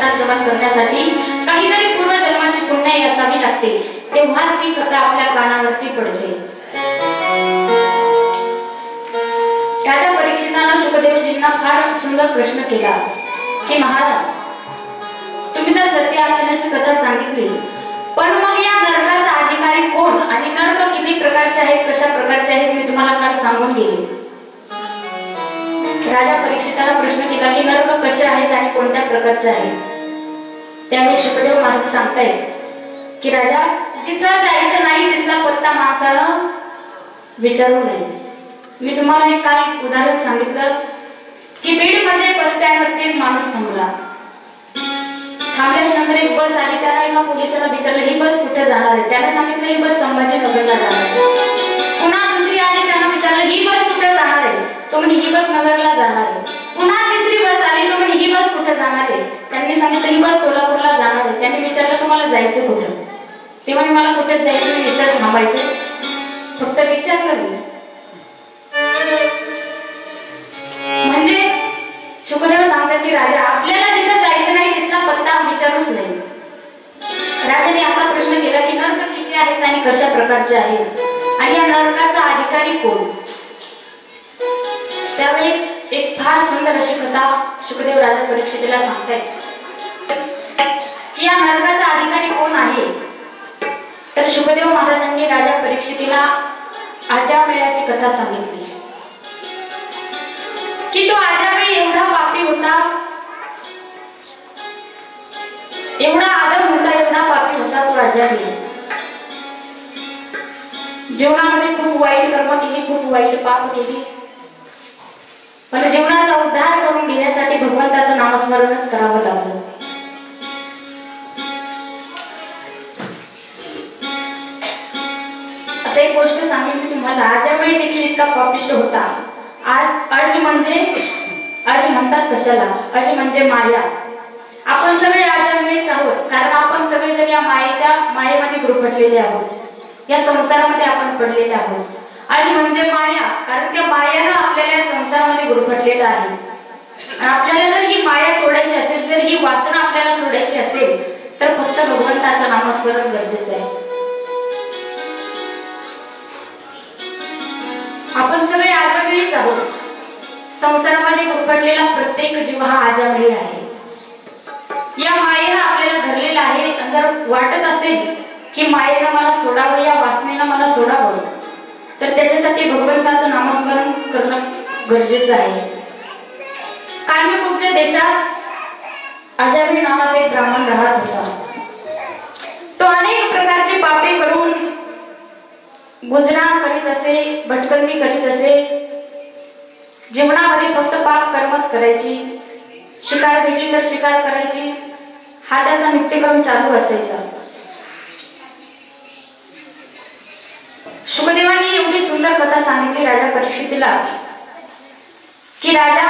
कथा श्रवण करण्यासाठी काहीतरी पूर्वजन्माची पुण्याई असावी लागते, तेव्हाच ही कथा आपल्या कानावरती पडते. राजा परीक्षितानं शुकदेवजींना फार सुंदर प्रश्न केला की महाराज, तुम्ही तर सत्य आख्यानाची कथा सांगितली, पण मग या नरकाचा अधिकारी कोण आणि नरक किती प्रकारचे आहेत, कशा प्रकारचे आहेत, मी तुम्हाला काल सांगून गेले. राजा परीक्षिताला प्रश्न केला की नरक कसे आहेत आणि कोणत्या प्रकारचे आहेत. त्यावेळी शुकदेव महाराज सांगतायत की राजा, जिथं जायचं नाही तिथला पत्ता माणसानं विचारू नये. मी तुम्हाला एक काल उदाहरण सांगितलं की बीडमध्ये बस स्टँडवरती एक माणूस थांबला. थांबल्यानंतर एक बस आली. त्याला एका पोलिसाला विचारलं ही बस कुठे जाणार आहे. त्याने सांगितलं ही बस संभाजीनगरला जाणार आहे. पुन्हा दुसरी आली. त्यांना विचारलं ही बस कुठे जाणार आहे. तो म्हणे ही बस नगरला जाणार आहे. पुन्हा तिसरी बस आली. तो म्हणे ही बस कुठे जाणार आहे. त्यांनी सांगितलं ही बस सोलापूरला जाणार आहे. त्यांनी विचारलं तुम्हाला जायचं कुठे. ते म्हणे मला कुठेच जायचं नाही, इथंच थांबायचं. फक्त विचारलं मी. म्हणजे शुकदेव सांगतात की राजा, आपल्याला जिथं जायचं नाही तिथला पत्ता विचारूच नाही. राजाने असा प्रश्न केला की नरक किती आहेत आणि कशा प्रकारचे आहेत आणि या नरकाचा अधिकारी कोण. त्यावेळेस एक फार सुंदर अशी कथा शुकदेव राजा परीक्षितीला सांगतायत की या नरकाचा अधिकारी कोण आहे. तर शुकदेव महाराजांनी राजा परीक्षितीला आजामेळ्याची कथा सांगितली की तो आजामेळ एवढा पापी होता, एवढा आदम होता, एवढा पापी होता तो आजामेळ. जीवनामध्ये खूप वाईट कर्म केली, खूप वाईट पाप केली, पण जीवनाचा उद्धार करून घेण्यासाठी भगवंताचं नामस्मरणच करावं लागलं. आता एक गोष्ट सांगेन मी तुम्हाला. आजामेळ देखील इतका पापिष्ट होता. अज म्हणजे अज म्हणतात कशाला, अज म्हणजे माया. आपण सगळे आजामेळीच आहोत, कारण आपण सगळेजण या मायेमध्ये गुरफटलेले आहोत. या संसारामध्ये आपण पडलेले आहोत. अज म्हणजे माया, कारण त्या मायानं आपल्याला या संसारामध्ये गुरफटलेलं आहे. आपल्याला जर ही माया सोडायची असेल, जर ही वासना आपल्याला सोडायची असेल, तर फक्त भगवंताचं नामस्मरण गरजेचं आहे. आपण सगळे आजामेळीच आहोत. संसारामध्ये गुरफटलेला प्रत्येक जीव हा आजामेळी आहे. या मायेनं आपल्याला धरलेला आहे. जर वाटत असेल की मायेनं मला सोडावं, या वासनेनं मला सोडावं, तर त्याच्यासाठी भगवंताचं नामस्मरण करणं गरजेचं आहे. काण्यकुब्ज देशात आजामेळ नावाचा एक ब्राह्मण राहत होता. तो अनेक प्रकारची पापे करून गुजराण करीत असे, भटकंती करीत असे. जीवनामध्ये फक्त पाप कर्मच करायची. शिकार भेटली तर शिकार करायची. हा त्याचा नित्यक्रम चालू असायचा. शुकदेवांनी एवढी सुंदर कथा सांगितली राजा परीक्षितीला की राजा,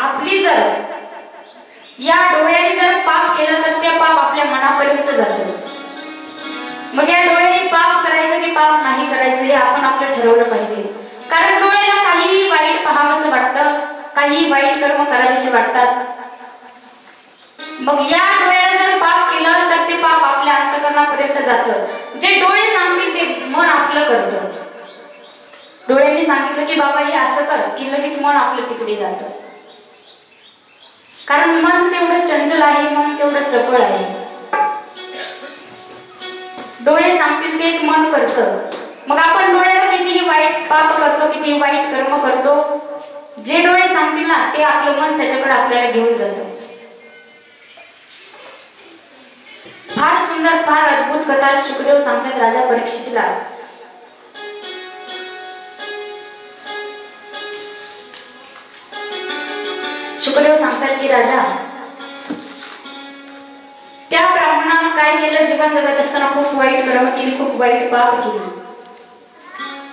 आपली जर या डोळ्याने जर पाप केलं तर ते पाप आपल्या मनापर्यंत जातं. मग या डोळ्याने पाप करायचं की पाप नाही करायचं हे आपण आपलं ठरवलं पाहिजे. कारण डोळ्याला काहीही वाईट पाहावंसं वाटतं, काही वाईट कर्म करावेसे वाटतात. मग या डोळ्याने जर पाप केलं तर ते पाप आपल्या अंतःकरणापर्यंत जातं. जे डोळे सांगतील ते मन आपलं करतं. डोळ्यांनी सांगितलं की बाबा हे असं कर, की लगेच मन आपलं तिकडे जातं. कारण मन तेवढं चंचल आहे, मन तेवढं चपळ आहे. डोळे सांगतील तेच मन करतं. मग आपण डोळ्याला कितीही वाईट पाप करतो, कितीही वाईट कर्म करतो, जे डोळे सांगतील ना ते आपलं मन त्याच्याकडे आपल्याला घेऊन जातं. फार सुंदर, फार अद्भुत कथा शुकदेव सांगतात राजा परीक्षितीला. शुकदेव सांगतात की राजा, त्या ब्राह्मणानं काय केलं, जीवन जगत असताना खूप वाईट कर्म केली, खूप वाईट पाप केली.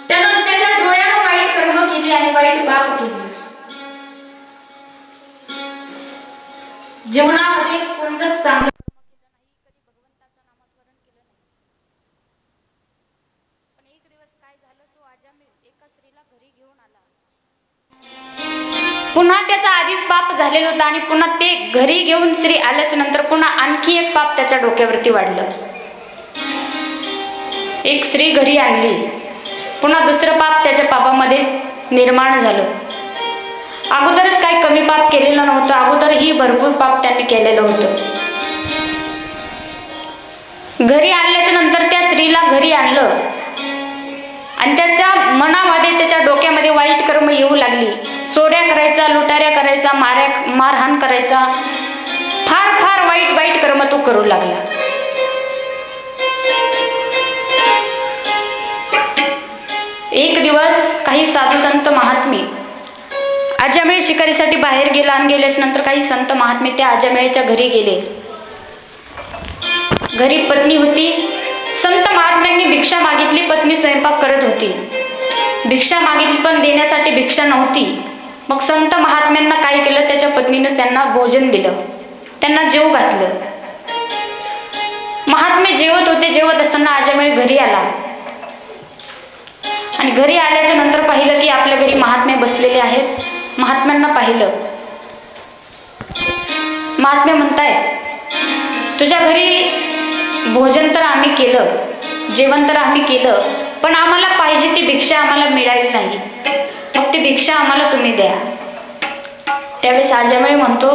त्यानं त्याच्या डोळ्यानं वाईट कर्म केली आणि वाईट पाप केली. जीवनामध्ये कोणतंच चांगलं पुन्हा त्याचा आधीच पाप झालेलं होतं आणि पुन्हा ते घरी घेऊन श्री आल्याच्या नंतर पुन्हा आणखी एक पाप त्याच्या डोक्यावरती वाढलं. एक स्त्री घरी आणली, पुन्हा दुसरं पाप त्याच्या पापामध्ये निर्माण झालं. अगोदरच काही कमी पाप केलेलं नव्हतं, अगोदरही भरपूर पाप त्यांनी केलेलं होतं. घरी आणल्याच्या नंतर त्या स्त्रीला घरी आणलं आणि त्याच्या मनामध्ये त्याच्या डोक्यामध्ये वाईट कर्म येऊ लागली. चोऱ्या करायचा, लुटाऱ्या करायचा, मारहाण करायचा, फार फार वाईट वाईट कर्म तो करू लागला. एक दिवस काही साधू संत महात्मे अजामेळ शिकारीसाठी बाहेर गेला आणि गेल्याच्या नंतर काही संत महात्मे त्या अजामेळच्या घरी गेले. घरी पत्नी होती. संत महात्म्यांनी भिक्षा मागितली. पत्नी स्वयंपाक करत होती. भिक्षा मागितली पण देण्यासाठी भिक्षा नव्हती. मग संत महात्म्यांना काय केलं, त्याच्या पत्नीनं त्यांना भोजन दिलं, त्यांना जेव घातलं. महात्मे जेवत होते. जेवत असताना अजामेळ घरी आला आणि घरी आल्याच्या नंतर पाहिलं की आपल्या घरी महात्मे बसलेले आहेत. महात्म्यांना पाहिलं. महात्मे म्हणताय, तुझ्या घरी भोजन तर आम्ही केलं, जेवण तर आम्ही केलं, पण आम्हाला पाहिजे ती भिक्षा आम्हाला मिळाली नाही. मग ती भिक्षा आम्हाला तुम्ही द्या. त्यावेळेस अजामेळ म्हणतो,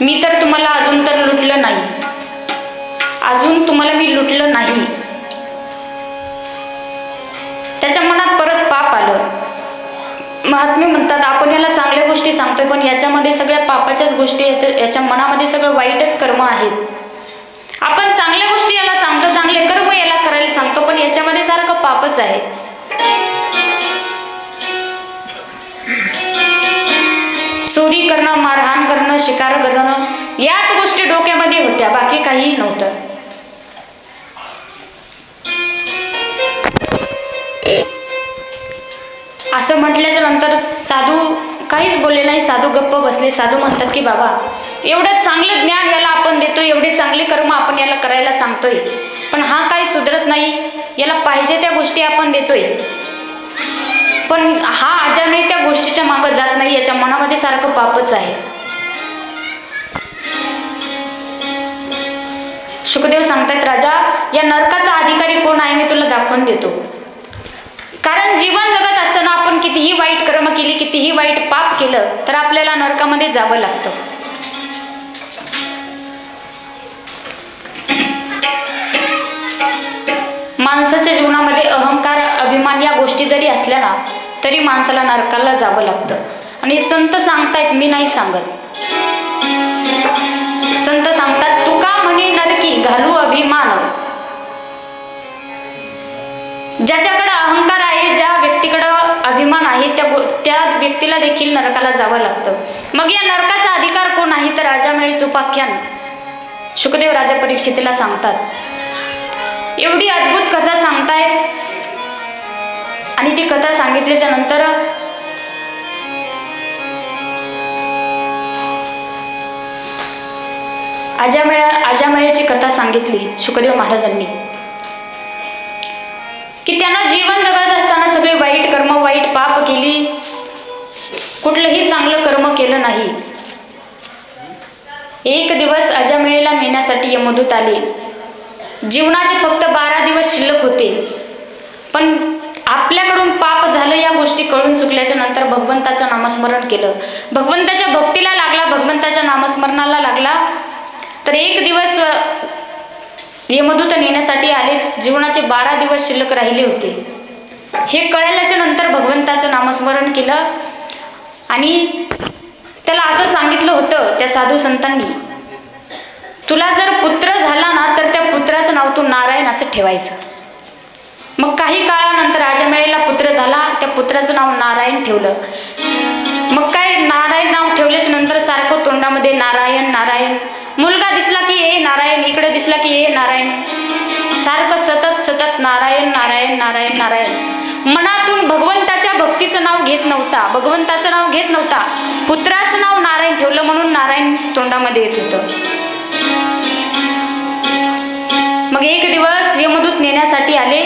मी तर तुम्हाला अजून तर लुटलं नाही, अजून तुम्हाला मी लुटलं नाही. त्याच्या मनात परत पाप आलं. महात्मे म्हणतात, आपण याला चांगल्या गोष्टी सांगतोय पण याच्यामध्ये सगळ्या पापाच्याच गोष्टी आहेत, याच्या मनामध्ये सगळं वाईटच कर्म आहेत. आपण चांगल्या गोष्टी याला सांगतो, चांगले कर्म याला करायला सांगतो, पण याच्यामध्ये सारखं पापच आहे. चोरी करणं, मारहाण करणं, शिकार करणं, याच गोष्टी डोक्यामध्ये होत्या, बाकी काही नव्हतं. असं म्हटल्याच्या नंतर साधू काहीच बोलले नाही. साधू गप्प बसले. साधू म्हणतात की बाबा, एवढं चांगलं ज्ञान याला आपण देतोय, एवढे चांगले कर्म आपण याला करायला सांगतोय, पण हा काही सुधरत नाही. याला पाहिजे त्या गोष्टी आपण देतोय, पण हा अजामेळ त्या गोष्टीच्या मागे जात नाही. याच्या मनामध्ये सारखं पापच आहे. शुकदेव सांगतात, राजा, या नरकाचा अधिकारी कोण आहे मी तुला दाखवून देतो. कारण जीवन जगत असताना आपण कितीही वाईट कर्म केली, कितीही वाईट पाप केलं तर आपल्याला नरकामध्ये जावं लागतं. माणसाच्या जीवनामध्ये अहंकार, अभिमान या गोष्टी जरी असल्या ना तरी माणसाला नरकाला जावं लागतं. आणि संत सांगतायत, मी नाही सांगत. संत सांगतात, तुका म्हणे नरकी घालू अभिमान. ज्याच्याकडे अहंकार आहे, ज्या व्यक्तीकडं अभिमान आहे, त्या व्यक्तीला देखील नरकाला जावं लागतं. मग या नरकाचा अधिकार कोण आहे तर अजामेळीचं उपाख्यान शुकदेव राजा परीक्षितीला सांगतात. एवढी अद्भुत कथा सांगतायत आणि ती कथा सांगितल्याच्या नंतर अजामेळीची कथा सांगितली शुकदेव महाराजांनी की त्यानं जीवन जगत असताना सगळे वाईट कर्म, वाईट पाप केली, कुठलंही चांगलं कर्म केलं नाही. एक दिवस अजामेळीला नेण्यासाठी यमदूत आले. जीवनाचे फक्त 12 दिवस शिल्लक होते, पण आपल्याकडून पाप झालं या गोष्टी कळून चुकल्याच्या नंतर भगवंताचं नामस्मरण केलं. भगवंताच्या भक्तीला लागला, भगवंताच्या नामस्मरणाला लागला. तर एक दिवस यमदूत नेण्यासाठी आले. जीवनाचे 12 दिवस शिल्लक राहिले होते. हे कळल्याच्या नंतर भगवंताचं नामस्मरण केलं आणि त्याला असं सांगितलं होतं त्या साधू संतांनी, तुला जर पुत्र झाला ना तर त्या पुत्राचं नाव तू नारायण असं ठेवायचं. मग काही काळानंतर अजामेळीला पुत्र झाला. त्या पुत्राचं नाव नारायण ठेवलं. मग काय, नारायण नाव ठेवल्याच्या नंतर सारखं तोंडामध्ये नारायण नारायण. मुलगा दिसला की ए नारायण, इकडे दिसला की ए नारायण, सारखं सतत सतत नारायण नारायण नारायण नारायण. मनातून भगवंताच्या भक्तीचं नाव घेत नव्हता, भगवंताचं नाव घेत नव्हता. पुत्राचं नाव नारायण ठेवलं म्हणून नारायण तोंडामध्ये येत होतं. मग एक दिवस यमदूत नेण्यासाठी आले.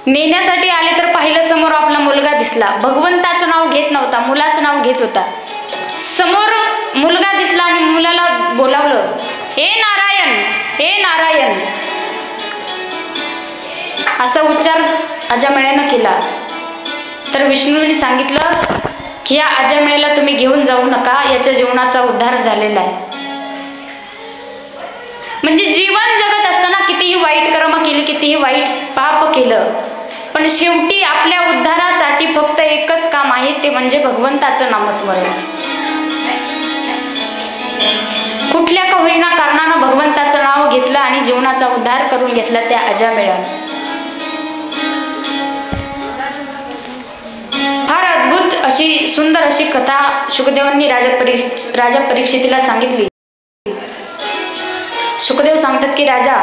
नेण्यासाठी आले तर पाहिलं समोर आपला मुलगा दिसला. भगवंताचं नाव घेत नव्हता, मुलाचं नाव घेत होता. समोर मुलगा दिसला आणि मुलाला बोलावलं, हे नारायण, हे नारायण, असा उच्चार अजामिळानं केला. तर विष्णूने सांगितलं की या अजामिळाला तुम्ही घेऊन जाऊ नका, याच्या जीवनाचा उद्धार झालेला आहे. म्हणजे जीवन जगत असताना कितीही वाईट कर्म केले, कितीही वाईट पाप केलं, पण शेवटी आपल्या उद्धारासाठी फक्त एकच काम आहे, ते म्हणजे भगवंताचं नामस्मरण. कुठल्या का होईना कारणानं भगवंताचं नाव घेतलं आणि जीवनाचा उद्धार करून घेतला त्या अजामिळानं. फार अद्भुत अशी सुंदर अशी कथा शुकदेवांनी राजा परीक्षितीला सांगितली. शुकदेव सांगतात की राजा,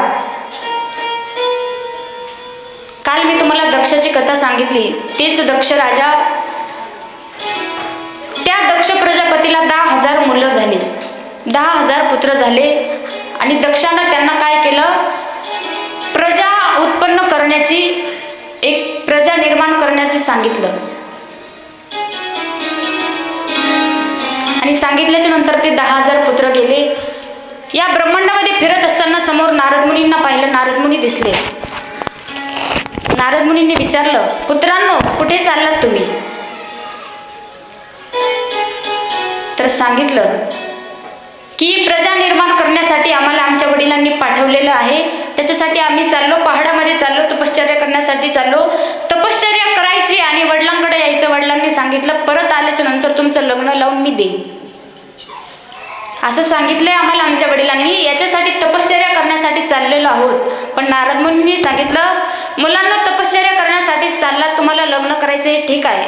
काल मी तुम्हाला दक्षाची कथा सांगितली. तेच दक्ष राजा, त्या दक्ष प्रजापतीला 10,000 मुलं झाली, 10,000 पुत्र झाले. आणि दक्षानं त्यांना काय केलं, प्रजा उत्पन्न करण्याची, एक प्रजा निर्माण करण्याचे सांगितलं. आणि सांगितल्याच्या नंतर ते 10,000 पुत्र गेले. या ब्रह्मांडामध्ये फिरत असताना समोर नारद मुनींना पाहिलं. नारद मुनी दिसले. नारद मुनींनी विचारलं, पुत्रांनो कुठे चाललात तुम्ही? तर सांगितलं की प्रजा निर्माण करण्यासाठी आम्हाला आमच्या वडिलांनी पाठवलेलं आहे, त्याच्यासाठी आम्ही चाललो, पहाडामध्ये चाललो, तपश्चर्या करण्यासाठी चाललो. तपश्चर्या करायची आणि वडिलांकडे यायचं. वडिलांनी सांगितलं परत आल्याच्या नंतर तुमचं लग्न लावून मी देईन, असं सांगितलंय आम्हाला आमच्या वडिलांनी. याच्यासाठी तपश्चर्या करण्यासाठी चाललेलो आहोत. पण नारद मुनींनी सांगितलं, मुलांना तपश्चर्या करण्यासाठीच चाललात, तुम्हाला लग्न करायचं हे ठीक आहे,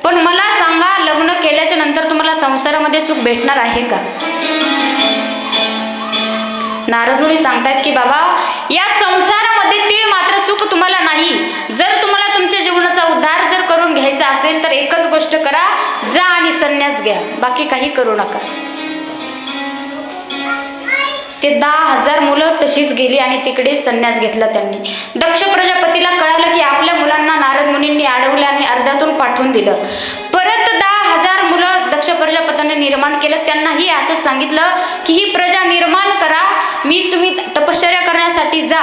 पण मला सांगा, लग्न केल्याच्या नंतर तुम्हाला संसारामध्ये सुख भेटणार आहे का? नारद मुनी सांगतात की बाबा, या संसारामध्ये तीळ मात्र सुख तुम्हाला नाही. जर तुम्हाला तुमच्या जीवनाचा उद्धार जर करून घ्यायचा असेल तर एकच गोष्ट करा, जा आणि संन्यास घ्या, बाकी काही करू नका. ते 10,000 मुलं तशीच गेली आणि तिकडे संन्यास घेतला त्यांनी. दक्ष प्रजापतीला कळालं की आपल्या मुलांना नारद मुनींनी अडवलं आणि अर्ध्यातून पाठवून दिलं. परत 10,000 मुलं दक्ष प्रजापतीने निर्माण केलं. त्यांनाही असं सांगितलं की ही प्रजा निर्माण करा, तुम्ही तपश्चर्या करण्यासाठी जा,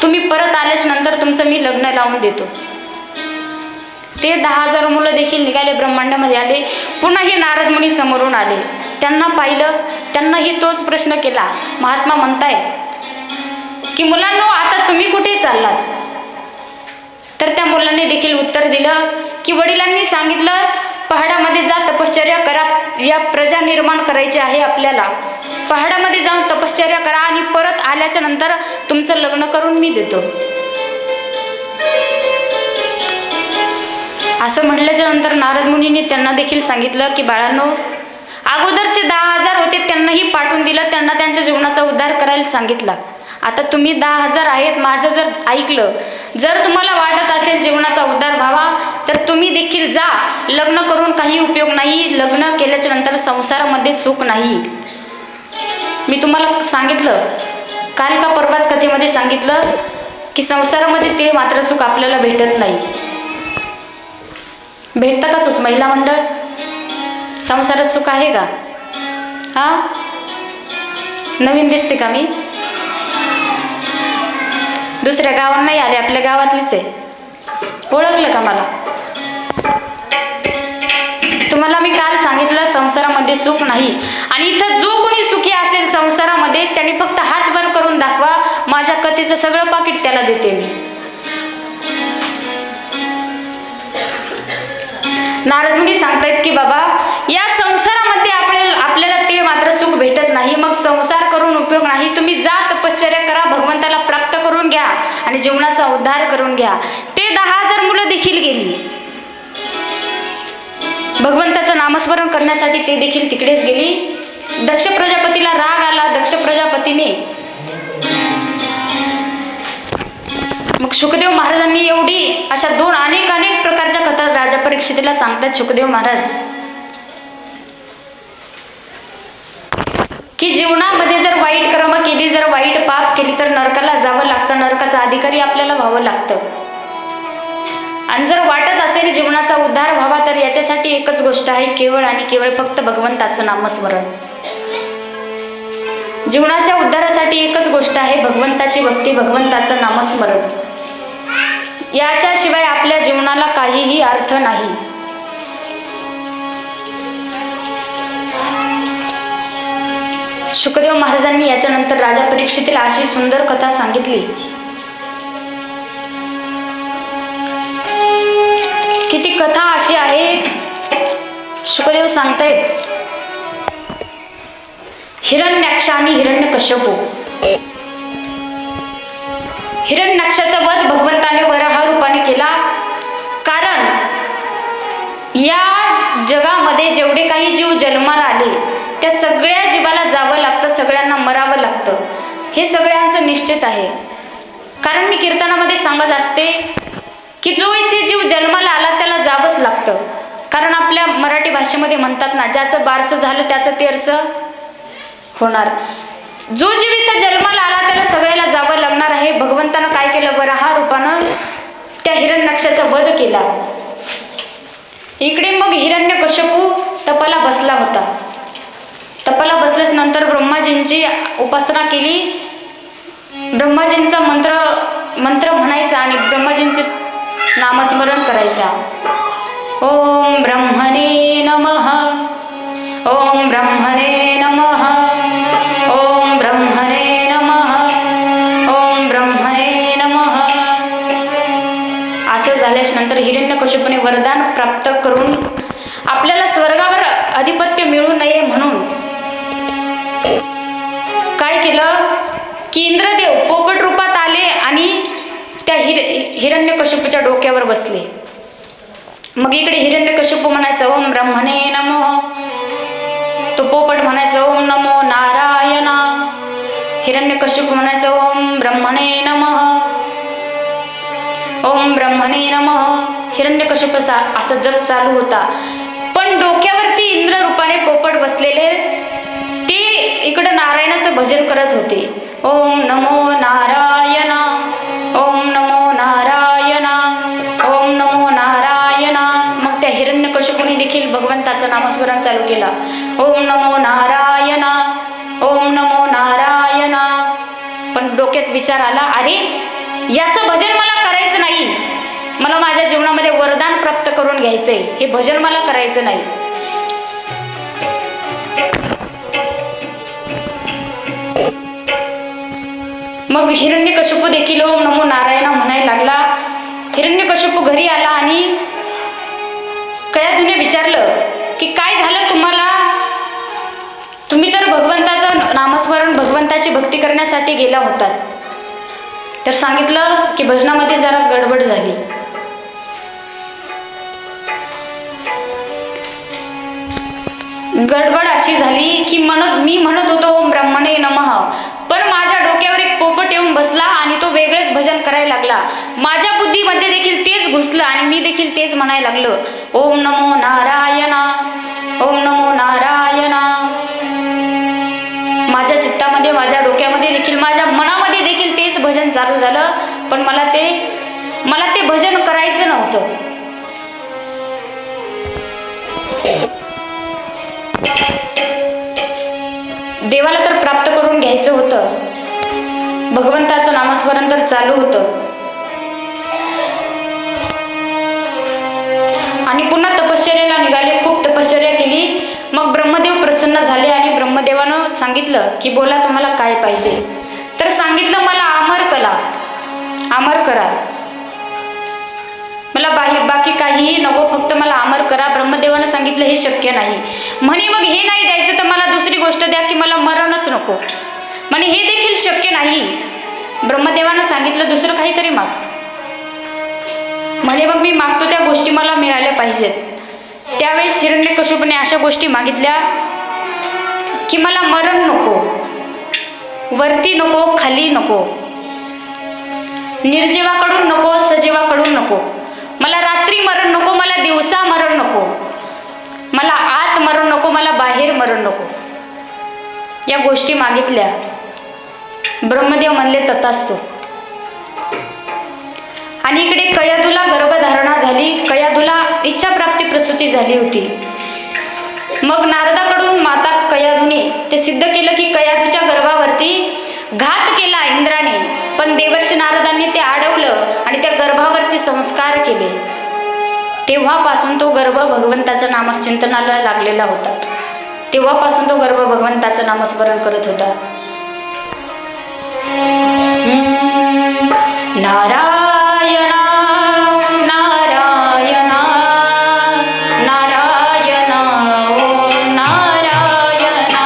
तुम्ही परत आल्याच नंतर तुमचं मी लग्न लावून देतो. ते 10,000 मुलं देखील निघाले, ब्रह्मांडामध्ये आले. पुन्हा हे नारद मुनी समोरून आले. त्यांना पाहिलं, त्यांनाही तोच प्रश्न केला. महात्मा म्हणताय की मुलांनो, आता तुम्ही कुठे चाललात? तर त्या मुलांनी देखील उत्तर दिलं की वडिलांनी सांगितलं पहाडामध्ये जा, तपश्चर्या करा, या प्रजा निर्माण करायची आहे आपल्याला. पहाडामध्ये जाऊन तपश्चर्या करा आणि परत आल्याच्या नंतर तुमचं लग्न करून मी देतो. असं म्हटल्याच्या नंतर नारद मुनींनी त्यांना देखील सांगितलं की बाळांनो, अगोदरचे 10,000 होते त्यांनाही पाठवून दिलं, त्यांना त्यांच्या जीवनाचा उद्धार करायला सांगितला. आता तुम्ही 10,000 आहेत, माझं जर ऐकलं, जर तुम्हाला वाटत असेल जीवनाचा उद्धार व्हावा तर तुम्ही देखील जा. लग्न करून काही उपयोग नाही, लग्न केल्याच्या नंतर संसारामध्ये सुख नाही. मी तुम्हाला सांगितलं काल का परवाच कथेमध्ये सांगितलं की संसारामध्ये ते मात्र सुख आपल्याला भेटत नाही. भेटतं का सुख महिला मंडळ? संसारात सुख आहे का? हा, नवीन दिसते का मी? दुसऱ्या गावात नाही आले, आपल्या गावातलीच आहे. ओळखलं का मला? तुम्हाला मी काल सांगितलं संसारामध्ये सुख नाही. आणि इथं जो कोणी सुखी असेल संसारामध्ये त्यांनी फक्त हात वर करून दाखवा, माझ्या कथेचं सगळं पाकिट त्याला देते मी. नारद मुनी सांगतायत की बाबा, या संसारामध्ये आपल्याला ते मात्र सुख भेटत नाही, मग संसार करून उपयोग नाही. तुम्ही जा, तपश्चर्या करा, भगवंताला प्राप्त करून घ्या आणि जीवनाचा उद्धार करून घ्या. ते 10,000 मुलं देखील गेली. भगवंताचं नामस्मरण करण्यासाठी ते देखील तिकडेच गेली. दक्ष प्रजापतीला राग आला. दक्ष प्रजापतीने मग शुकदेव महाराजांनी एवढी अशा अनेक प्रकारच्या कथा राजा परीक्षितीला सांगतात शुकदेव महाराज की जीवनामध्ये जर वाईट कर्म केली, जर वाईट पाप केली तर नरकाला जावं लागतं, नरकाचा अधिकारी आपल्याला व्हावं लागतं. आणि जर वाटत असेल जीवनाचा उद्धार व्हावा तर याच्यासाठी एकच गोष्ट आहे, केवळ आणि केवळ फक्त भगवंताचं नामस्मरण. जीवनाच्या उद्धारासाठी एकच गोष्ट आहे, भगवंताची भक्ती, भगवंताचं नामस्मरण. याच्याशिवाय आपल्या जीवनाला काहीही अर्थ नाही. शुकदेव महाराजांनी याच्यानंतर राजा परीक्षितीला अशी सुंदर कथा सांगितली की ती कथा अशी आहे. शुकदेव सांगतायत, हिरण्याक्ष आणि हिरण्यकश्यपू. हिरण्याक्षाचा वध भगवंताने वराह रूपाने केला. कारण या जगामध्ये जेवढे काही जीव जन्माला आले त्या सगळ्या जीवाला जावं लागतं, सगळ्यांना मरावं लागतं. हे सगळ्यांचं निश्चित आहे. कारण मी कीर्तनामध्ये सांगत असते की जो इथे जीव जन्माला आला त्याला जावंच लागतं. कारण आपल्या मराठी भाषेमध्ये म्हणतात ना, ज्याचं बारसं झालं त्याचं तेरसं होणार. जो जीव इथं जन्माला आला त्याला सगळ्याला जावं लागणार आहे. भगवंतानं काय केलं, वराह रूपानं त्या हिरण्याक्षाचा वध केला. इकडे मग हिरण्यकश्यपू तपाला बसला होता. तपाला बसल्यास नंतर ब्रह्माजींची उपासना केली. ब्रह्माजींचा मंत्र म्हणायचा आणि ब्रह्माजींचे नामस्मरण करायचा. ओम ब्रह्मणे नमः, ओम ब्रह्मणे नमः, ओम ब्रह्मणे नमः, ओम ब्रह्मणे नमः. असं झाल्यास नंतर हिरण्यकश्यपूने वरदान प्राप्त करून आपल्याला स्वर्गावर अधिपत्य मिळू नये म्हणून काय केलं की इंद्रदेव पोपट रूपात आले आणि त्या हिरण्यकश्यपूच्या डोक्यावर बसले. मग इकडे हिरण्यकश्यपू म्हणायचं ओम ब्रह्मणे नमः, तो पोपट म्हणायचं ओम नमो नारायणा. हिरण्यकश्यपू म्हणायचं ओम ब्रह्मणे नमः, ओम ब्रह्मणे नमः. हिरण्यकश्यप असा जप चालू होता. पण डोक्यावरती इंद्र रूपाने पोपट बसलेले ते इकडं नारायणाचं भजन करत होते. ओम नमो नारायणा, ओम नमो नारायणा, ओम नमो नारायणा. मग त्या हिरण्यकश्यपूने देखील भगवंताचं नामस्मरण चालू केला. ओम नमो नारायणा, ओम नमो नारायणा. पण डोक्यात विचार आला, अरे याचं भजन मला करायचं नाही, मला माझ्या जीवनामध्ये वरदान प्राप्त करून घ्यायचंय, हे भजन मला करायचं नाही. मग हिरण्यकश्यपू देखील ओम नमो नारायणा म्हणायला लागला. हिरण्यकश्यपू घरी आला आणि कयाधूने विचारलं की काय झालं तुम्हाला, तुम्ही तर भगवंताचं नामस्मरण, भगवंताची भक्ती करण्यासाठी गेला होतात. तर सांगितलं की भजनामध्ये जरा गडबड झाली. गडबड अशी झाली की मी म्हणत होतो ओम ब्रह्मणे नमः, पण माझ्या डोक्यावर एक पोपट येऊन बसला आणि तो वेगळेच भजन करायला लागला. माझ्या बुद्धीमध्ये देखील तेच घुसलं आणि मी देखील तेच म्हणायला लागलो ओम नमो नारायणा, ओम नमो नारायणा. माझ्या चित्तामध्ये, माझ्या डोक्यामध्ये देखील, माझ्या मनामध्ये देखील तेच भजन चालू झालं. पण मला ते भजन करायचं नव्हतं. देवाला तर प्राप्त करून घ्यायचं होतं, भगवंताचं नामस्मरण तर चालू होतं. आणि पुन्हा तपश्चर्याला निघाले, खूप तपश्चर्या केली. मग ब्रह्मदेव प्रसन्न झाले आणि ब्रह्मदेवानं सांगितलं की बोला तुम्हाला काय पाहिजे. तर सांगितलं मला अमर करा, मला बाकी काहीही नको, फक्त मला अमर करा. ब्रह्मदेवानं सांगितलं हे शक्य नाही. म्हणे मग हे नाही द्यायचं तर मला दुसरी गोष्ट द्या की मला मरणच नको. म्हणे हे देखील शक्य नाही. ब्रह्मदेवानं सांगितलं दुसरं काहीतरी माग. म्हणे मग मी मागतो त्या गोष्टी मला मिळाल्या पाहिजेत. त्यावेळेस हिरण्यकश्यपूने अशा गोष्टी मागितल्या की मला मरण नको, वरती नको, खाली नको, निर्जीवाकडून नको, सजीवाकडून नको, मला रात्री मरण नको, मला दिवसा मरण नको, मला आत मरण नको, मला बाहेर मरण नको. या गोष्टी मागितल्या. ब्रह्मदेव म्हणले तथास्तु. आणि इकडे कयाधूला गर्भधारणा झाली, कयाधूला इच्छाप्राप्ती प्रसूती झाली होती. मग नारदाकडून माता कयाधूने ते सिद्ध केलं की कयाधूच्या गर्भावरती घात केला इंद्राने, पण देवर्षी नारदांनी ते अडवलं आणि त्या गर्भावरती संस्कार केले. तेव्हापासून तो गर्भ भगवंताचं नामचिंतनाला लागलेला होता. तेव्हापासून तो गर्भ भगवंताचं नामस्मरण करत होता. नारायणा नारायणा नारायणा ओम नारायणा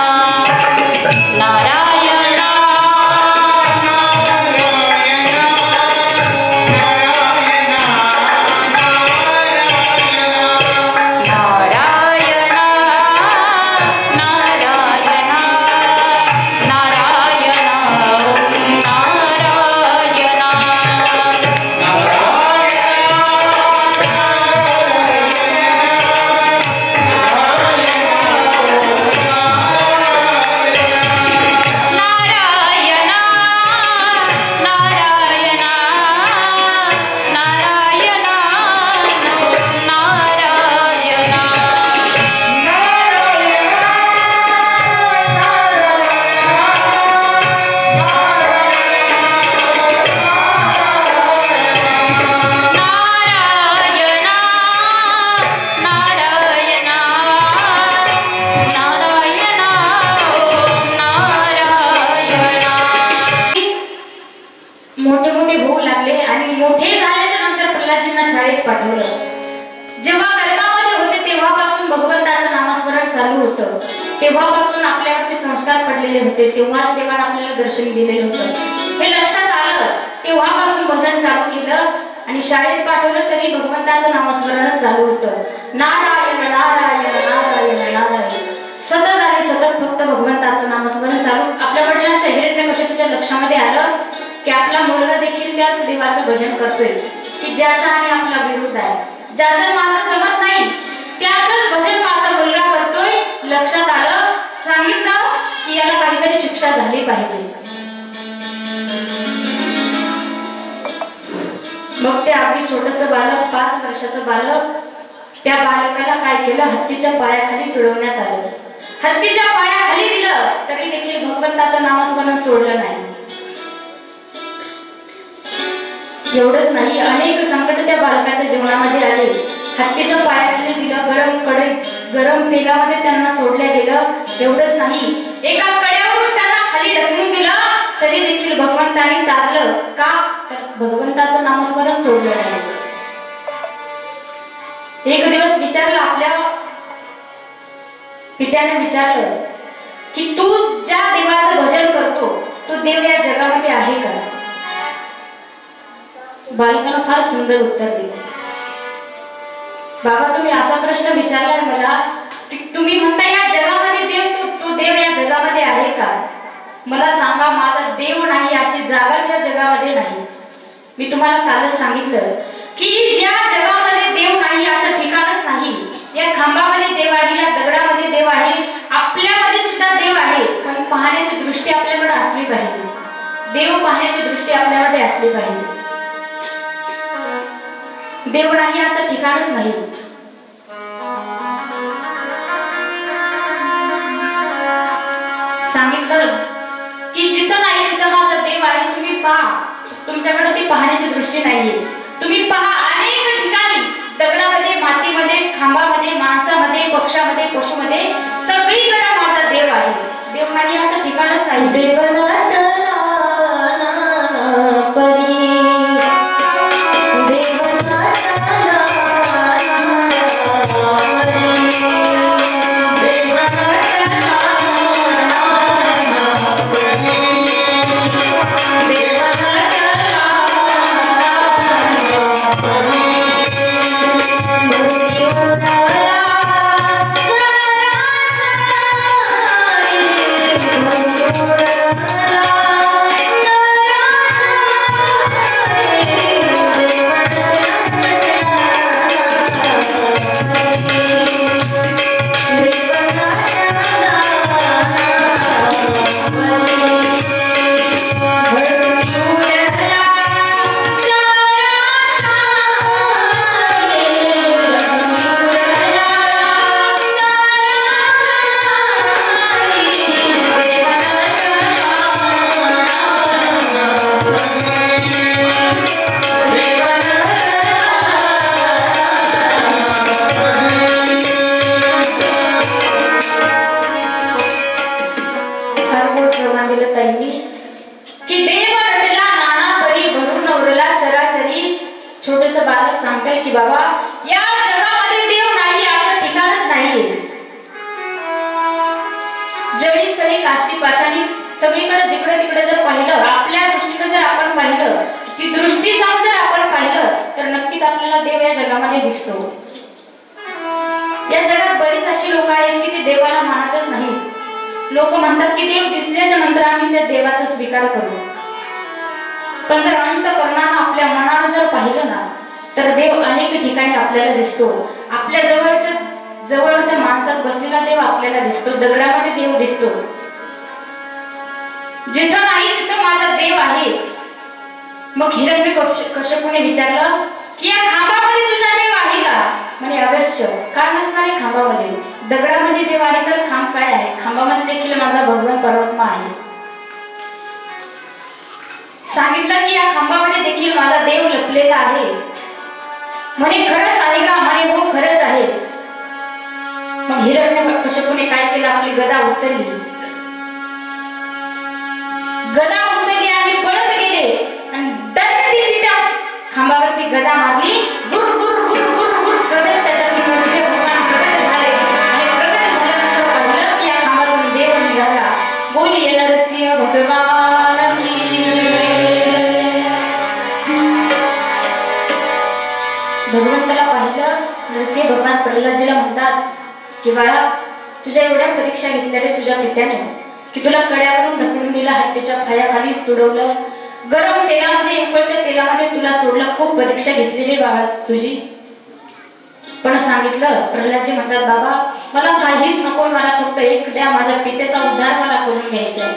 नारायणा मोठे मोठे होऊ लागले आणि मोठे झाल्याच्या नंतर प्रल्हादजींना शाळेत पाठवलं. जेव्हा गर्भामध्ये होते तेव्हापासून भगवंताचं नामस्मरण चालू होतं, तेव्हापासून आपल्यावरती संस्कार पडलेले होते, तेव्हाच देवाने आपल्याला दर्शन दिलेलं होतं. हे लक्षात आलं तेव्हापासून भजन चालू केलं आणि शाळेत पाठवलं तरी भगवंताचं नामस्मरण चालू होतं. नारायण नारायण नारायण नारायण सतत आणि सतत फक्त भगवंताचं नामस्मरण चालू. आपल्या वडिलांच्या हिरण्यकशिपूच्या लक्षामध्ये आलं की आपला मुलगा देखील त्याच देवाचं भजन करतोय की ज्याचा आणि आपला विरोध आहे, ज्याचं माझं जमत नाही त्याचंच भजन माझा मुलगा करतोय. लक्षात आलं, सांगितलं की याला काहीतरी शिक्षा झाली पाहिजे. मग ते अगदी छोटंसं बालक, 5 वर्षाचं बालक, त्या बालकाला काय केलं, हत्तीच्या पायाखाली तुडवण्यात आलं. हत्तीच्या पायाखाली दिलं तरी देखील भगवंताचं नामस्मरण सोडलं नाही. एवढंच नाही, अनेक संकट त्या बालकाच्या जीवनामध्ये आले. हत्तीच्या पायाखाली दिलं, गरम तेलामध्ये त्यांना सोडल्या गेलं. एवढंच नाही, एका कड्यावरून त्यांना खाली ढकलून दिलं तरी देखील भगवंतानी तारलं. का तर भगवंताचं नामस्मरण सोडलं नाही. एक दिवस विचारलं, आपल्या पित्याने विचारलं की तू ज्या देवाचं भजन करतो तो देव या जगामध्ये आहे का? बालकानं फार सुंदर उत्तर दिलं. बाबा, तुम्ही असा प्रश्न विचारलाय मला, तुम्ही म्हणता या जगामध्ये देव, तो देव या जगामध्ये आहे का? मला सांगा, माझा देव नाही अशी जागाच या जगामध्ये नाही. मी तुम्हाला कालच सांगितलं की या जगामध्ये देव नाही असं ठिकाणच नाही. या खांबामध्ये देव आहे, या दगडामध्ये देव आहे, आपल्यामध्ये सुद्धा देव आहे. पण पाहण्याची दृष्टी आपल्याकडे असली पाहिजे. देव पाहण्याची दृष्टी आपल्यामध्ये असली पाहिजे. देव नाही असं ठिकाणच नाही. सांगितलं की जिथं नाही तिथं माझा देव आहे, तुम्ही पहा. तुमच्याकडे ती पाहण्याची दृष्टी नाहीये. तुम्ही पहा, अनेक ठिकाणी दगडामध्ये, मातीमध्ये, खांबामध्ये, माणसामध्ये, पक्षामध्ये, पशुमध्ये, सगळीकडे माझा देव आहे. देव नाही असं ठिकाणच नाही. देव Thank you. फार गोड प्रमाण दिलं ताईंनी की देव रटला नाना परी भरून उरला चराचरी. छोटस बालक सांगताय की बाबा या जगामध्ये देव नाही असं ठिकाणच नाहीये. जळी स्थळी काष्टी पाषाणी सगळीकडे जिकडे तिकडे जर पाहिलं, आपल्या दृष्टीने जर आपण पाहिलं, ती दृष्टी जाऊन जर आपण पाहिलं तर नक्कीच आपल्याला देव या जगामध्ये दिसतो. या जगात बरीच अशी लोक आहेत की ते देवाला मानतच नाही. लोक म्हणतात की देव दिसल्याच्या नंतर आम्ही त्या देवाचा स्वीकार करू. पण जर अंतःकरणानं आपल्या मनानं जर पाहिलं ना तर देव अनेक ठिकाणी आपल्याला दिसतो. आपल्या जवळच्या माणसात बसलेला देव आपल्याला दिसतो. दगडामध्ये देव दिसतो. जिथं नाही तिथं माझा देव आहे. मग हिरण्यकश्यपूने विचारलं की या खांबामध्ये तुझा देव आहे का? म्हणे अवश्य. का नसणार आहे खांबामध्ये? दगडामध्ये देव आहे तर खांब काय आहे? खांबामध्ये देखील माझा भगवान परमात्मा आहे. सांगितलं की या खांबामध्ये देखील माझा देव लपलेला आहे. म्हणे खरंच आहे का? म्हणे हो खरंच आहे. मग हिरण्यकश्यपूने काय केलं? आपली गदा उचलली. गदा उचलली आणि पळत गेले आणि दंडीशी त्या खांबावरती गदा मारली. गुर गुर गुर गुर गुर करत त्याच्यातून नरसिंह भगवान प्रकट झाले. आणि प्रकट झाल्यानंतर पाहिलं की या खांबातून देव निघाला. बोलिये नरसिंह भगवान की. भगवंताला पाहिलं. नरसिंह भगवान प्रल्हादजीला म्हणतात की बाळा तुझ्या एवढ्या परीक्षा घेतल्या रे तुझ्या पित्याने की तुला कड्यावरून ढकलून दिला, हत्तीच्या पायाखाली तुडवलं, गरम तेलामध्ये उकळत्या तेलामध्ये तुला सोडलं. खूप परीक्षा घेतलेली बाळा तुझी. पण सांगितलं. प्रल्हादजी म्हणतात बाबा मला काहीच नको, मला फक्त एक द्या, माझ्या पित्याचा उद्धार मला करून घ्यायचा.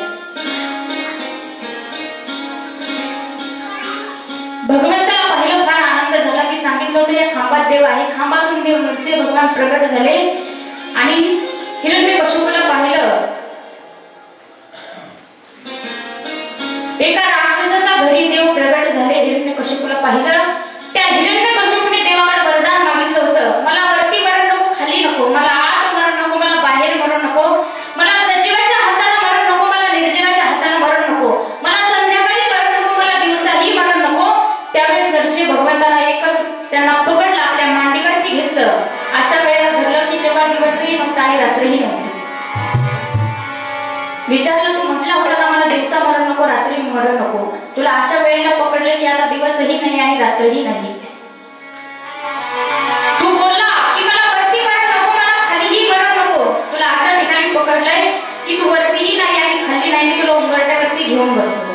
भगवंताला पाहिलं. फार आनंद झाला की सांगितलं होतं या खांबात देव आहे. खांबातून देव नरसिंह भगवान प्रगट झाले आणि हिरण्यकश्यपूला पाहिलं. एका राक्षसाच्या घरी देव प्रगट झाले. हिरण्यकश्यपूला पाहिलं. त्या हिरण्यकश्यपूने देवाकडे वरदान मागितलं होतं. मला वरती मरण नको, खाली नको, मला आत मरण नको, मला बाहेर मरण नको, मला सजीवाच्या हाताने मरण नको, मला निर्जीवाच्या हाताने मरण नको, मला संध्याकाळी मरण नको, मला दिवसाही मरण नको. त्यावेळेस नरसिंह भगवंताला एकच त्यांना पकडलं, आपल्या मांडीवरती घेतलं. अशा वेळेला धरलं की जेव्हा दिवसही नव्हता आणि रात्रीही नव्हती. विचारलं तू म्हटला होता ना मला दिवसा मरण नको, रात्री मरण नको. तुला अशा वेळेला पकडले की आता दिवसही नाही आणि रात्रही नाही. तू बोलला की मला वरती मरण नको, मला खालीही मरण नको. तुला अशा ठिकाणी पकडलंय की तू वरतीही नाही आणि खाली नाही. मी तुला उंबरट्यावरती घेऊन बसतो.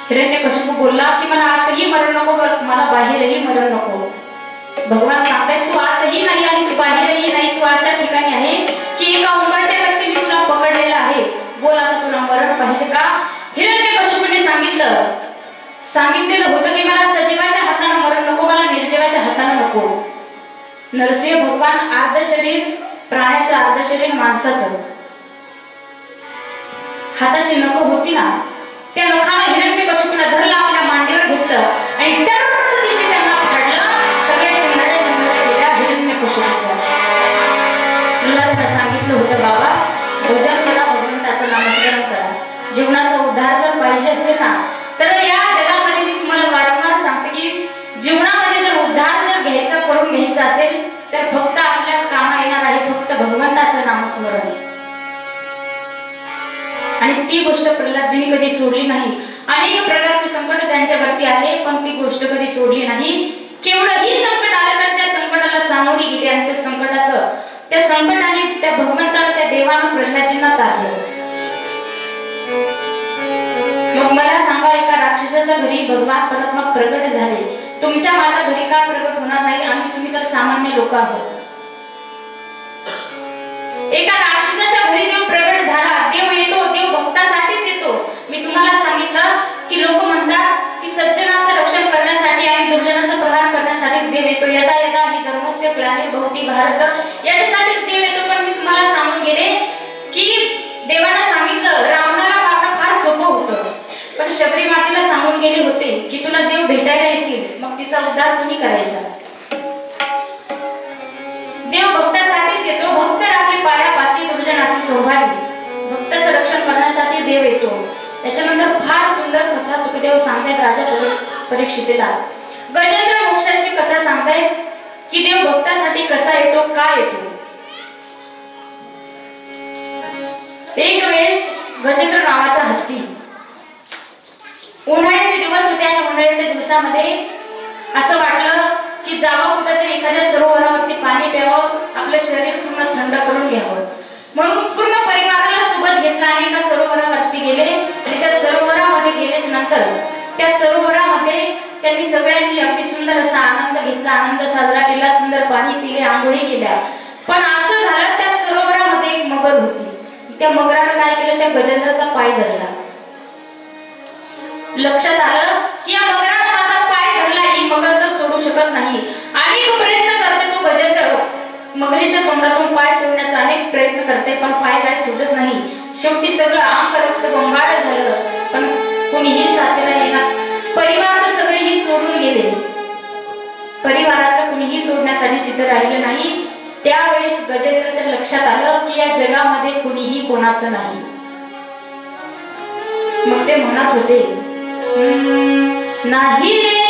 हिरण्यकश्यपू बोलला की मला आतही मरण नको, मला बाहेरही मरण नको. भगवान सांगतायत तू आतही नाही आणि तू बाहेरही नाही. तू अशा ठिकाणी आहे की एका उंबरट्यावरती मी तुला पकडलेला आहे. बोल आता तुला मरण पाहिजे का? हिरण्यकश्यपूने सांगितलेलं होतं की मला सजीवाच्या हाताने मरण नको, मला निर्जीवाच्या हाताने नको. नरसिंह भगवान अर्ध शरीर प्राण्याचं, अर्ध शरीर माणसाचं. हाताची नख होती ना, त्या नखाने हिरण्यकश्यपूला धरलं, आपल्या मांडीवर घेतलं आणि त्या दिवशी त्यांना फाडलं. सगळ्या चिंगड्या केल्या हिरण्यकश्यपूच्या. प्रल्हादाला सांगितलं होतं बाबा भजन करा, भगवंताचं नामस्मरण करा. जीवनाचा उद्धार जर पाहिजे असेल ना तर या जगामध्ये मी तुम्हाला वारंवार सांगते की जीवनामध्ये जर उद्धार जर करून घ्यायचा असेल तर फक्त आपल्या कामा येणार आहे फक्त भगवंताचं नामस्मरण. आणि ती गोष्ट प्रल्हादजींनी कधी सोडली नाही. अनेक प्रकारचे संकट त्यांच्यावरती आले पण ती गोष्ट कधी सोडली नाही. केवढंही संकट आलं तर त्या संकटाला सामोरी गेली आणि त्या संकटाने त्या भगवंताला, त्या देवानं प्रल्हादजींना तारलं. मग मला सांगा एका राक्षसाच्या घरी भगवान परमात्मा प्रगट झाले, तुमच्या माझ्या घरी का प्रगट होणार नाही? आम्ही तुम्ही तर सामान्य लोक आहोत. एका राक्षसाच्या घरी देव प्रगट झाला. देव येतो, देव भक्तासाठीच येतो. मी तुम्हाला सांगितलं की लोक म्हणतात की सज्जनाचं रक्षण करण्यासाठी आणि दुर्जनाचा प्रहार करण्यासाठीच देव येतो. यदा यदा ही धर्मस्य ग्लानिर्भवति भारत, याच्यासाठीच देव येतो. पण मी तुम्हाला सांगून गेले की देवानं सांगितलं रावणाला मारणं फार सोपं होतं, पण शबरी मातेला सांगून गेले होते की तुला देव भेटायला येतील, मग तिचा उद्धार कुणी करायचा? देव भक्तासाठीच येतो. भक्त राखे पायापाशी दुर्जनासी सोभावी. भक्ताचा त्याच्यानंतर फार सुंदर कथा सुखदेव सांगतायत राजा परीक्षितीला. गजेंद्र मोक्षाची कथा सांगतायत की देव भक्तासाठी कसा येतो, का येतो. एक वेळेस गजेंद्र नावाचा हत्ती, उन्हाळ्याचे दिवस होते आणि उन्हाळ्याच्या दिवसामध्ये असं वाटलं की जावं कुठेतरी एखाद्या सरोवरावरती पाणी प्यावं, आपलं शरीर पूर्ण थंड करून घ्यावं. म्हणून पूर्ण परिवाराला सोबत घेतला आणि एका सरोवरावरती गेले. आणि त्या सरोवरामध्ये गेल्याच नंतर त्या सरोवरामध्ये त्यांनी सगळ्यांनी अगदी सुंदर असा आनंद घेतला, आनंद साजरा केला, सुंदर पाणी पिले, आंघोळी केल्या. पण असं झालं त्या सरोवरामध्ये एक मगर होती. त्या मगरानं काय केलं, त्या गजेंद्राचा पाय धरला. लक्षात आलं की या मगरानं माझा पाय धरला, ही मगर तर सोडू शकत नाही. अनेक प्रयत्न करते तो गजेंद्र, मगरीच्या तोंडातून पाय सोडण्याचा अनेक प्रयत्न करते, पण पाय काय सुटत नाही. शेवटी सगळं अंग रक्त बंबाळ झालं, पण कोणीही साथीला येणार. परिवार तर सगळेही सोडून गेले, परिवारातलं कुणीही सोडण्यासाठी तिथे राहिलं नाही. त्यावेळेस गजेंद्रच्या लक्षात आलं की या जगामध्ये कुणीही कोणाचं नाही. मग ते म्हणत होते, नाही रे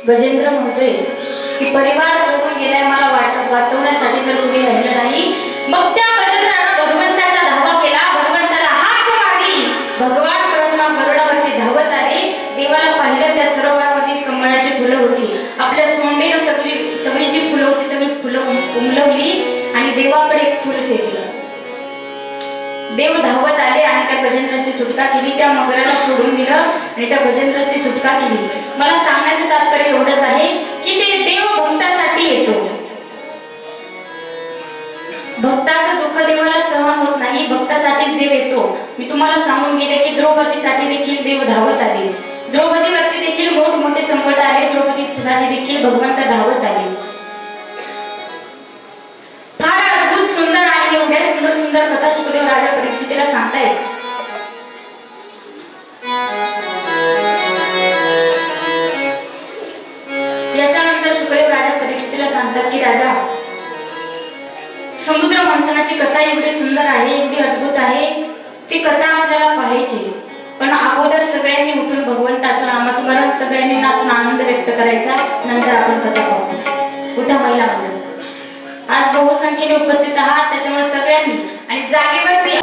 गजेंद्र म्हणतोय की परिवार सोडून गेलाय, मला वाचवण्यासाठी तर कुणी राहिलं नाही. मग त्या गजेंद्रानं भगवंताचा धावा केला, भगवंताला हाक मारली. भगवान ब्रह्मा गरुडावरती धावत आले. देवाला पाहिलं, त्या सरोवरामध्ये कमळाची फुलं होती. आपल्या सोंडेनं सगळी जी फुलं होती सगळी फुलं उमलवली आणि देवाकडे एक फुल फेकलं. देव धावत आले आणि त्या गजेंद्राची सुटका केली. त्या मगराला सोडून दिलं आणि त्या गजेंद्राची सुटका केली. मला सांगण्याचं तात्पर्य एवढंच आहे की ते देव भक्तासाठी येतो. भक्ताचं दुःख देवाला सहन होत नाही, भक्तासाठीच देव येतो. मी तुम्हाला सांगून गेले की द्रौपदीसाठी देखील देव धावत आले. द्रौपदीवरती देखील मोठमोठे संकट आले, द्रौपदीसाठी देखील भगवंत धावत आले. फार अद्भुत सुंदर आणि एवढ्या सुंदर सुंदर कथा सुखदेव राजा परीक्षितीला सांगतायत. सांगतात की राजा, समुद्र मंथनाची कथा एवढी सुंदर आहे, एवढी अद्भुत आहे, ती कथा आपल्याला पाहायची, पण अगोदर सगळ्यांनी उठून भगवंताचं नामस्मरण, सगळ्यांनी नाचून आनंद व्यक्त करायचा, नंतर आपण कथा पाहू. उठा महिला मंडळ, आज बहुसंख्येने उपस्थित आहात, त्याच्यामुळे सगळ्यांनी आणि जागेवरती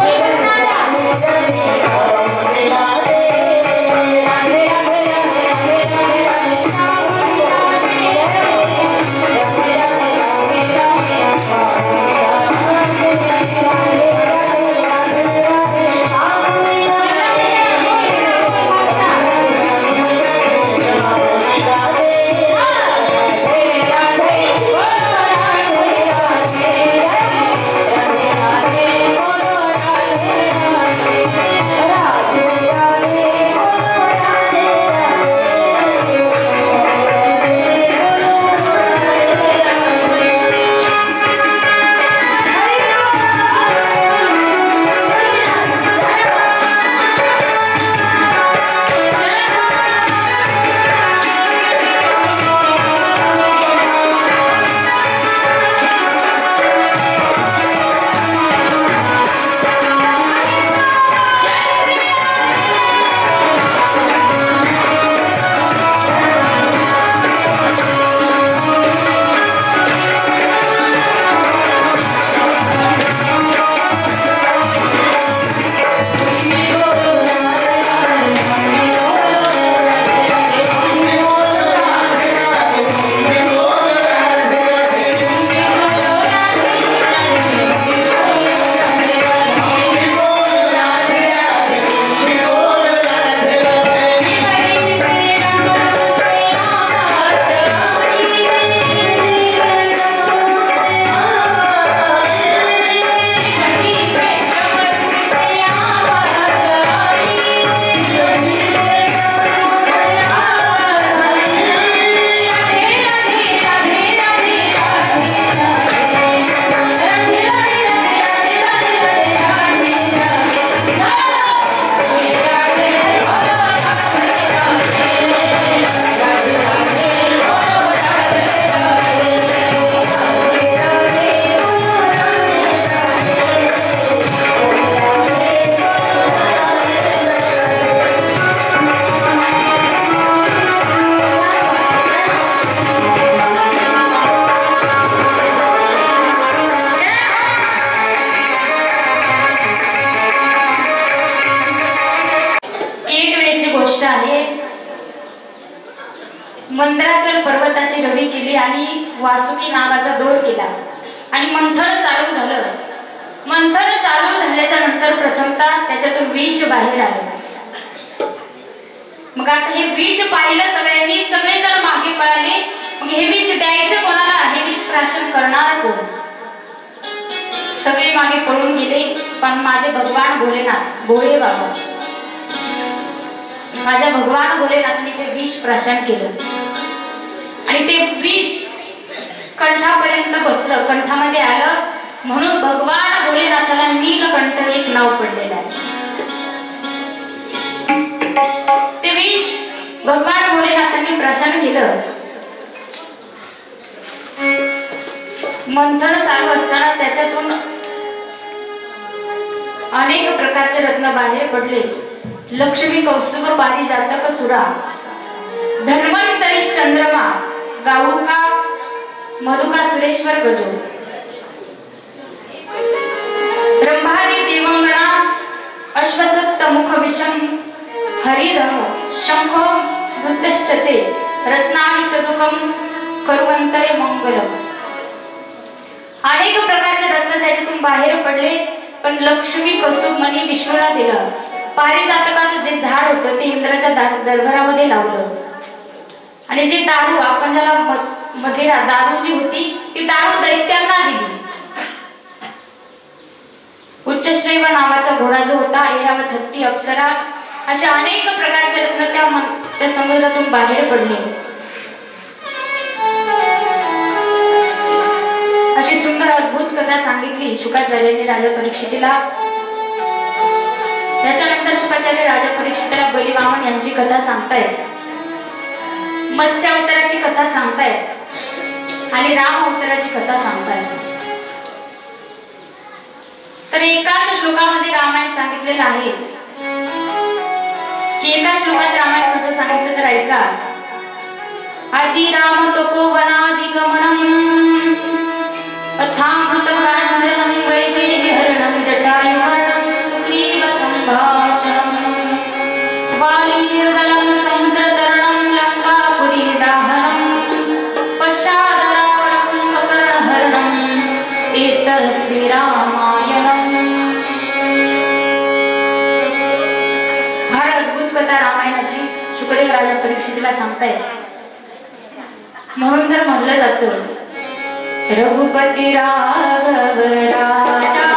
मंदराचल पर्वताची रवी केली आणि वासुकी नागाचा दोर केला आणि मंथन चालू झालं. मंथन चालू झाल्याच्या नंतर प्रथमतः त्याच्यातून विष बाहेर आले. मग आता हे विष पाहिलं सगळ्यांनी, सगळेजण मागे पळाले. मग हे विष द्यायचं कोणाला, हे विष प्राशन करणार कोण? सगळे मागे पळून गेले. पण माझे भगवान भोलेनाथ, भोळे बाबा, माझ्या भगवान भोलेनाथांनी ते विष प्राशन केलं आणि ते विष कंठापर्यंत बसलं, कंठामध्ये आलं. म्हणून भगवान भोलेनाथाला नीलकंठ एक नाव पडलेलं आहे. ते विष भगवान भोलेनाथांनी प्राशन केलं. मंथन चालू असताना त्याच्यातून अनेक प्रकारचे रत्न बाहेर पडले. लक्ष्मी, कौस्तुभ, पारिजातक, सुरा, धन्वंतरी, चंद्रमा, गाऊका, मधुका, सुरेश्वर, गजो, ब्रह्मादी, देवंगना, अश्वसत्त, मुख, विषम, हरिधनु, शंख, वृत्तश्चते, रत्नानि चतुकम, करुवंतरे, मंगलम. अनेक प्रकारचे रत्न त्याच्यातून बाहेर पडले. पण लक्ष्मी, कौस्तुभ, मणी विष्णूला दिलं. पारिजातकाचं जे झाड होतं ते इंद्राच्या दरबारामध्ये लावलं आणि जे दारू, आपण ज्याला मदिरा, दारू जी होती ती दारू दैत्यांना दिली. उच्चश्रेव नावाचा घोडा जो होता, ऐरावत, हत्ती, अप्सरा, अशा अनेक प्रकारचे रत्न त्या समुद्रातून बाहेर पडले. अशी सुंदर अद्भुत कथा सांगितली शुकाचार्यांनी राजा परीक्षितीला. त्याच्यानंतर शुकाचार्य राजा परीक्षिताला बलिवामन यांची कथा सांगतायत, मत्स्य अवताराची कथा सांगतायत. आणि राम अवताराची कथा सांगतायत. तर एकाच श्लोकामध्ये रामायण सांगितलेलं आहे की एका श्लोकात रामायण कसं सांगितलं तर ऐका. आदि राम तपोवनादिगमनम् अथामृत कांचनं वैदेहीहरणं जटायुमरणं सुग्रीव सम्भाषणं वाली निर्दलं समुद्रतरणं लंकापुरी दाहनं पश्चात् रावणं कुम्भकर्णहरणं एतस्मै रामायणम्. फार अद्भुत कथा रामायणाची शुकदेव राजा परीक्षितीला सांगतायत. म्हणून तर म्हणलं जातं रघुपती राघव राजा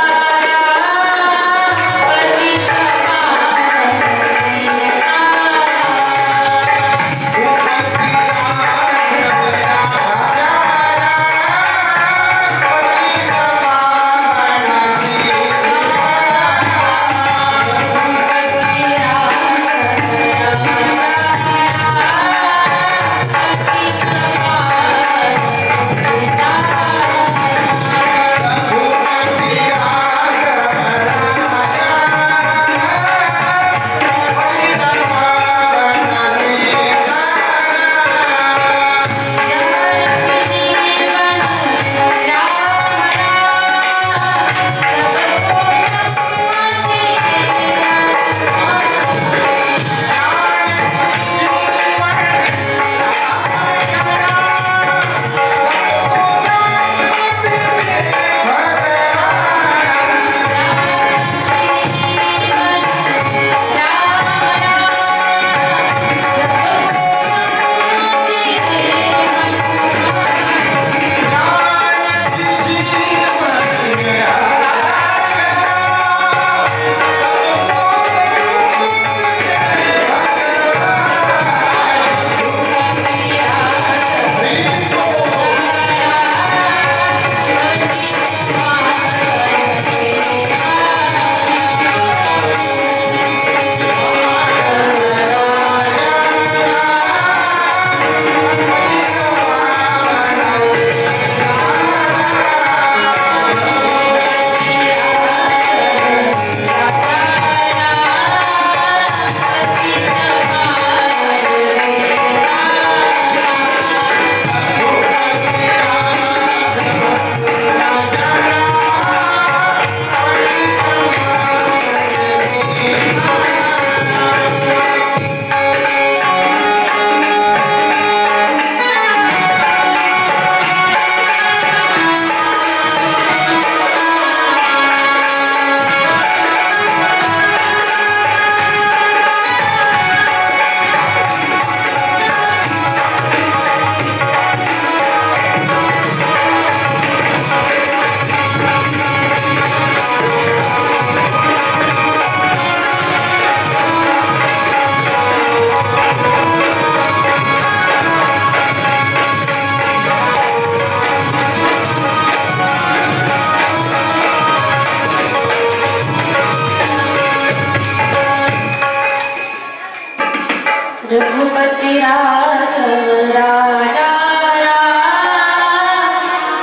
रघुपति राघव राजा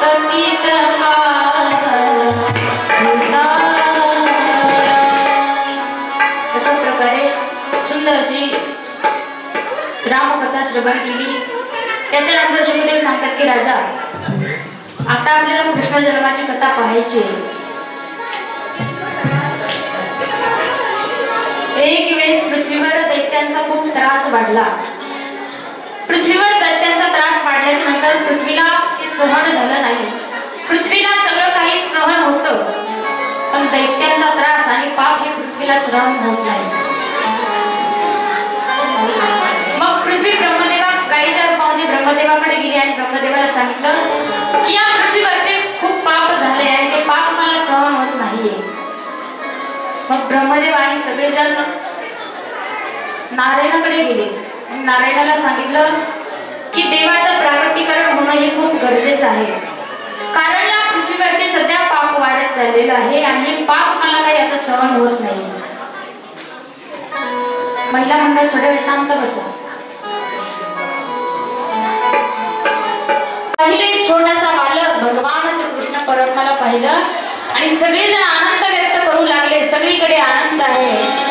पतित पावन सीताराम. अशा प्रकारे सुंदर अशी रामकथा श्रवण केली. त्याच्यानंतर शुकदेव सांगतात की राजा आता आपल्याला कृष्ण जन्माची कथा पाहायची आहे. एक वेळेस पृथ्वीवर दैत्यांचा खूप त्रास वाढला. पृथ्वीवर दैत्यांचा त्रास वाढल्याच्या नंतर पृथ्वीला ते सहन झालं नाही. पृथ्वीला सगळं काही सहन होतं पण दैत्यांचा त्रास आणि पाप हे पृथ्वीला सहन होत नाही. मग पृथ्वी गायीच्या रूपामध्ये ब्रह्मदेवाकडे गेली आणि ब्रह्मदेवाला सांगितलं की या पृथ्वीवरती खूप पाप झाले आहे, ते पाप मला सहन होत नाहीये. मग ब्रह्मदेव आणि सगळेजण नारायणाकडे गेले. नारायणाला सांगितलं की देवाचं प्रागट्यीकरण होणं हे खूप गरजेचं आहे, कारण या पृथ्वीवरती सध्या पाप वाढत चाललेलं आहे आणि हे पाप मला काही आता सहन होत नाही. महिला मंडळ थोड्या वेळ शांत बसा. पहिले एक छोटा पाहिलं आणि सगळेजण आनंद व्यक्त करू लागले. सगळीकडे आनंद आहे.